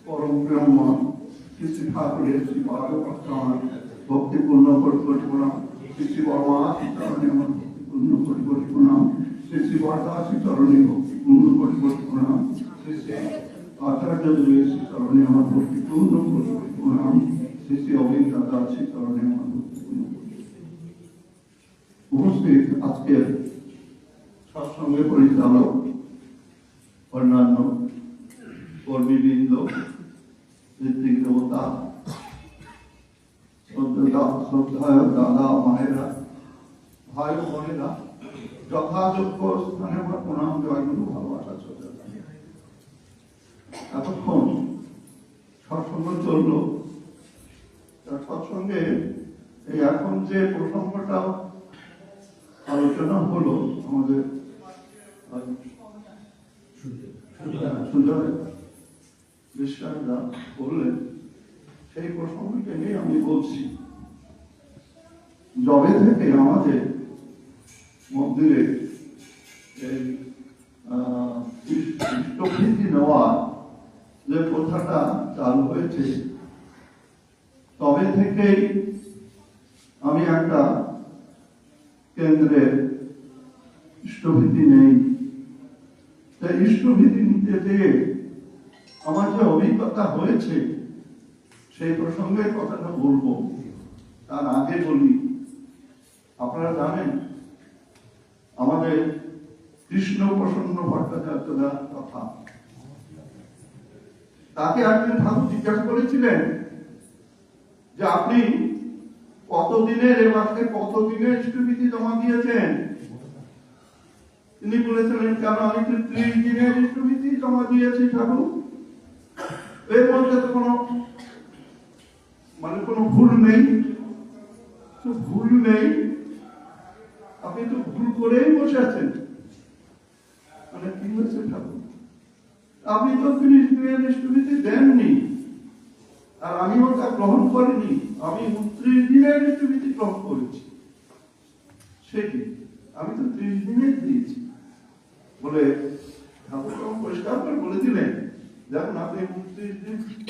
পরম প্রেমমা শ্রী ঠাকুরের শ্রী পাদপত্র ভক্তিপূর্ণ কোটি কোটি প্রণাম। শ্রী বর্মা চরণে আমার ভক্তিপূর্ণ কোটি কোটি প্রণাম। শ্রী বরদাসী চরণে ভক্তিপূর্ণ কোটি কোটি প্রণাম। শ্রী আচার্য দেবের শ্রী চরণে আমার ভক্তিপূর্ণ কোটি কোটি প্রণাম। শ্রী অভিজ্ঞতা দাসী চরণে আমার ভক্তিপূর্ণ উপস্থিত আজকের সৎসঙ্গে পরিচালক, অন্যান্য কর্মীবৃন্দ, ঋত্বিক দেবতা, শ্রদ্ধায় দাদা মায়েরা, ভাই বোনেরা, যথাযোগ্য স্থানে আমার প্রণাম, জয়গুরু, ভালোবাসা চলে। এতক্ষণ সৎসঙ্গ চলল। সৎসঙ্গে এই এখন যে প্রসঙ্গটা আলোচনা হলো আমাদের সুজয় বিশ্বাসরা বললেন, সেই প্রসঙ্গকে নিয়ে আমি বলছি। যবে থেকে আমাদের মন্দিরে এই ইষ্টভীতি নেওয়ার যে প্রথাটা চালু হয়েছে, তবে থেকেই আমি একটা কেন্দ্রের ইষ্টভীতি নেই। তাই ইষ্টভীতি নিতে যেয়ে আমার যে অভিজ্ঞতা হয়েছে সেই প্রসঙ্গের কথাটা বলবো। তার আগে বলি, আপনারা জানেন আমাদের কৃষ্ণ প্রসন্ন ভট্টাচার্যদার কথা। তাকে একদিন ঠাকুর জিজ্ঞাসা করেছিলেন যে আপনি কতদিনের এবারকে কতদিনের ইষ্টভীতি জমা দিয়েছেন? তিনি বলেছিলেন, কেন আমি তো 30 দিনের ইষ্টভীতি জমা দিয়েছি ঠাকুর। এর মধ্যে তো কোনো ভুল নেই। তো ভুল নেই, আপনি তো ভুল করেই বসে আছেন। মানে কি হয়েছে ঠাকুর? আপনি তো 30 দিনের ইষ্টভীতি দেননি, আর আমিও তা গ্রহণ করিনি। আমি 29 দিনের ইষ্টভীতি গ্রহণ করেছি। সে কি? আমি তো 30 দিনের দিয়েছি বলে ঠাকুর তখন পরিষ্কার করে বলে দিলেন, দেখুন আপনি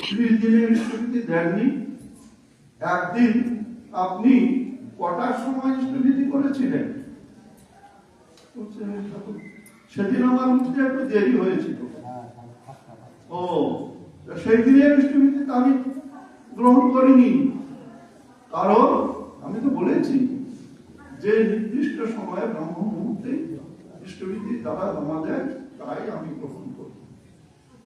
30 দিনের ইষ্টভীতি দেননি। একদিন আপনি কটার সময় ইষ্টভীতি করেছিলেন? সেদিন আমার উঠতে একটু দেরি হয়েছিল। ও, সেই দিনের ইষ্টভীতি আমি গ্রহণ করিনি, কারণ আমি তো বলেছি যে নির্দিষ্ট সময়ে ব্রহ্ম মুহূর্তে ইষ্টভীতি দ্বারা জমা দেয়, তাই আমি গ্রহণ